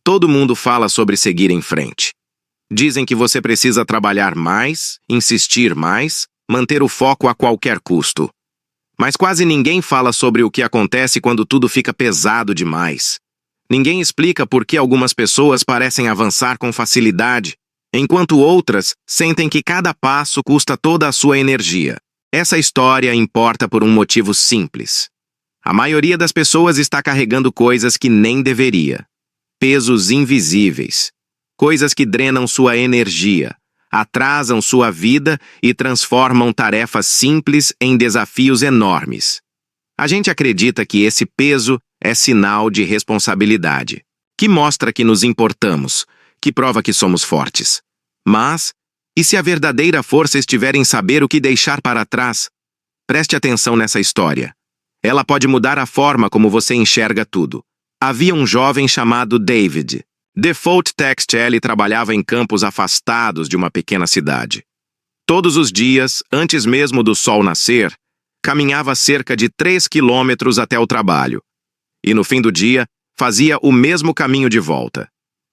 Todo mundo fala sobre seguir em frente. Dizem que você precisa trabalhar mais, insistir mais, manter o foco a qualquer custo. Mas quase ninguém fala sobre o que acontece quando tudo fica pesado demais. Ninguém explica por que algumas pessoas parecem avançar com facilidade, enquanto outras sentem que cada passo custa toda a sua energia. Essa história importa por um motivo simples. A maioria das pessoas está carregando coisas que nem deveria. Pesos invisíveis. Coisas que drenam sua energia, atrasam sua vida e transformam tarefas simples em desafios enormes. A gente acredita que esse peso é sinal de responsabilidade, que mostra que nos importamos, que prova que somos fortes. Mas, e se a verdadeira força estiver em saber o que deixar para trás? Preste atenção nessa história. Ela pode mudar a forma como você enxerga tudo. Havia um jovem chamado David. Default Textile trabalhava em campos afastados de uma pequena cidade. Todos os dias, antes mesmo do sol nascer, caminhava cerca de 3 quilômetros até o trabalho. E no fim do dia, fazia o mesmo caminho de volta.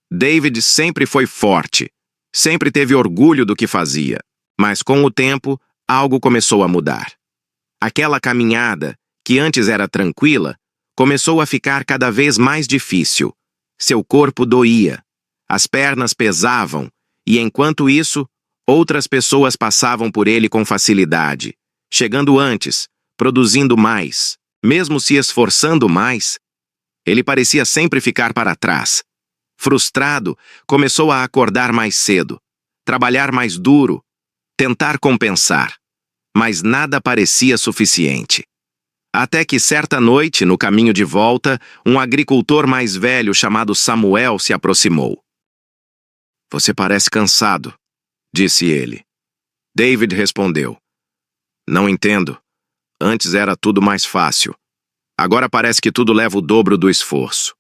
David sempre foi forte, sempre teve orgulho do que fazia. Mas com o tempo, algo começou a mudar. Aquela caminhada, que antes era tranquila, começou a ficar cada vez mais difícil. Seu corpo doía, as pernas pesavam, e enquanto isso, outras pessoas passavam por ele com facilidade, chegando antes, produzindo mais, mesmo se esforçando mais. Ele parecia sempre ficar para trás. Frustrado, começou a acordar mais cedo, trabalhar mais duro, tentar compensar, mas nada parecia suficiente. Até que certa noite, no caminho de volta, um agricultor mais velho chamado Samuel se aproximou. "Você parece cansado", disse ele. David respondeu. "Não entendo. Antes era tudo mais fácil. Agora parece que tudo leva o dobro do esforço."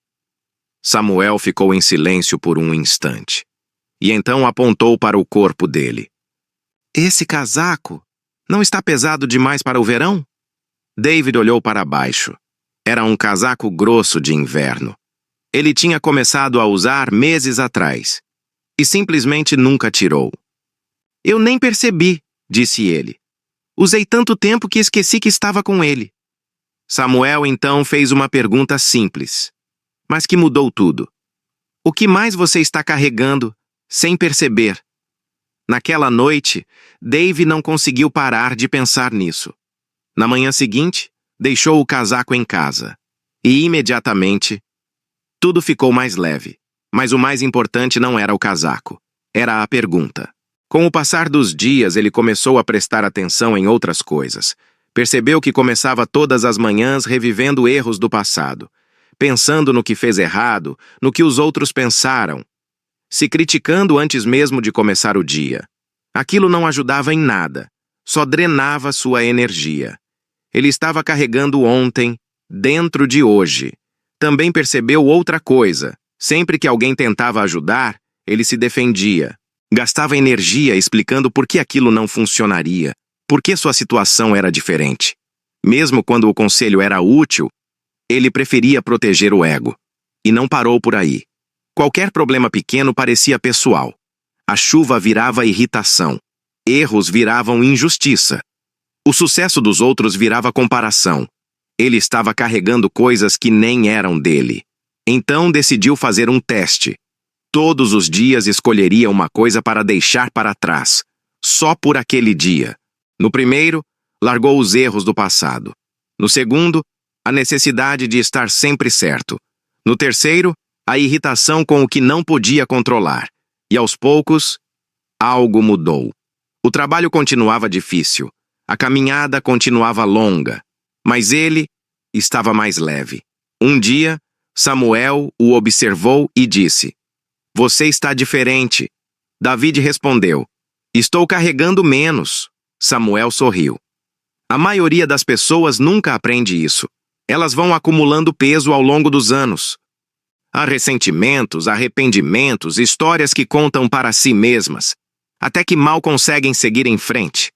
Samuel ficou em silêncio por um instante. E então apontou para o corpo dele. "Esse casaco não está pesado demais para o verão?" David olhou para baixo. Era um casaco grosso de inverno. Ele tinha começado a usar meses atrás. E simplesmente nunca tirou. "Eu nem percebi", disse ele. "Usei tanto tempo que esqueci que estava com ele." Samuel então fez uma pergunta simples, mas que mudou tudo. "O que mais você está carregando, sem perceber?" Naquela noite, Dave não conseguiu parar de pensar nisso. Na manhã seguinte, deixou o casaco em casa. E imediatamente, tudo ficou mais leve. Mas o mais importante não era o casaco. Era a pergunta. Com o passar dos dias, ele começou a prestar atenção em outras coisas. Percebeu que começava todas as manhãs revivendo erros do passado, pensando no que fez errado, no que os outros pensaram, se criticando antes mesmo de começar o dia. Aquilo não ajudava em nada, só drenava sua energia. Ele estava carregando ontem, dentro de hoje. Também percebeu outra coisa. Sempre que alguém tentava ajudar, ele se defendia. Gastava energia explicando por que aquilo não funcionaria, por que sua situação era diferente. Mesmo quando o conselho era útil, ele preferia proteger o ego. E não parou por aí. Qualquer problema pequeno parecia pessoal. A chuva virava irritação. Erros viravam injustiça. O sucesso dos outros virava comparação. Ele estava carregando coisas que nem eram dele. Então decidiu fazer um teste. Todos os dias escolheria uma coisa para deixar para trás, só por aquele dia. No primeiro, largou os erros do passado. No segundo, a necessidade de estar sempre certo. No terceiro, a irritação com o que não podia controlar. E aos poucos, algo mudou. O trabalho continuava difícil. A caminhada continuava longa, mas ele estava mais leve. Um dia, Samuel o observou e disse: "Você está diferente." David respondeu: "Estou carregando menos." Samuel sorriu. A maioria das pessoas nunca aprende isso. Elas vão acumulando peso ao longo dos anos. Há ressentimentos, arrependimentos, histórias que contam para si mesmas, até que mal conseguem seguir em frente.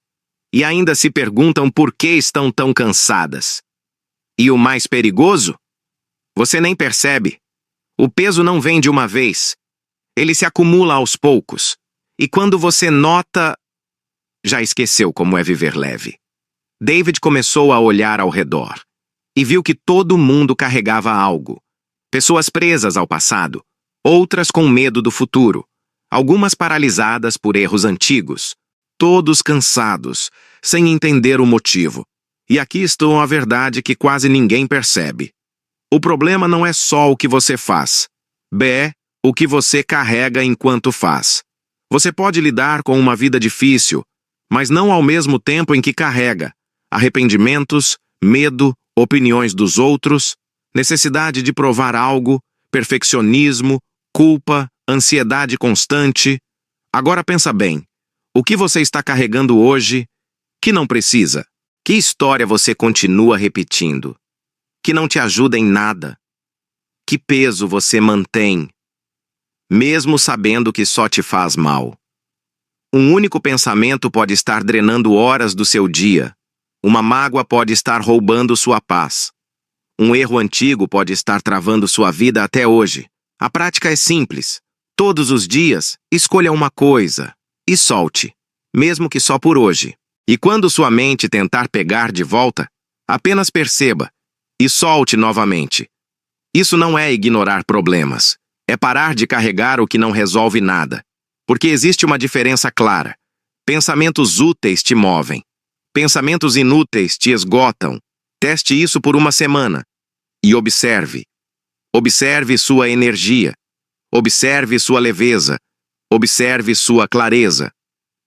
E ainda se perguntam por que estão tão cansadas. E o mais perigoso? Você nem percebe. O peso não vem de uma vez. Ele se acumula aos poucos. E quando você nota, já esqueceu como é viver leve. David começou a olhar ao redor e viu que todo mundo carregava algo. Pessoas presas ao passado, outras com medo do futuro, algumas paralisadas por erros antigos, todos cansados, sem entender o motivo. E aqui está a verdade que quase ninguém percebe. O problema não é só o que você faz. O que você carrega enquanto faz. Você pode lidar com uma vida difícil, mas não ao mesmo tempo em que carrega arrependimentos, medo, opiniões dos outros, necessidade de provar algo, perfeccionismo, culpa, ansiedade constante. Agora pensa bem, o que você está carregando hoje que não precisa? Que história você continua repetindo? Que não te ajuda em nada? Que peso você mantém, mesmo sabendo que só te faz mal? Um único pensamento pode estar drenando horas do seu dia. Uma mágoa pode estar roubando sua paz. Um erro antigo pode estar travando sua vida até hoje. A prática é simples. Todos os dias, escolha uma coisa e solte, mesmo que só por hoje. E quando sua mente tentar pegar de volta, apenas perceba e solte novamente. Isso não é ignorar problemas. É parar de carregar o que não resolve nada. Porque existe uma diferença clara. Pensamentos úteis te movem. Pensamentos inúteis te esgotam. Teste isso por uma semana. E observe. Observe sua energia. Observe sua leveza. Observe sua clareza.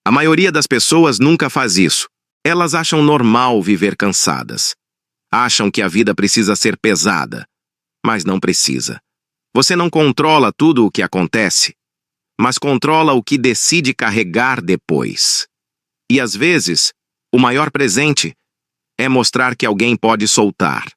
A maioria das pessoas nunca faz isso. Elas acham normal viver cansadas. Acham que a vida precisa ser pesada. Mas não precisa. Você não controla tudo o que acontece, mas controla o que decide carregar depois. E às vezes, o maior presente é mostrar que alguém pode soltar.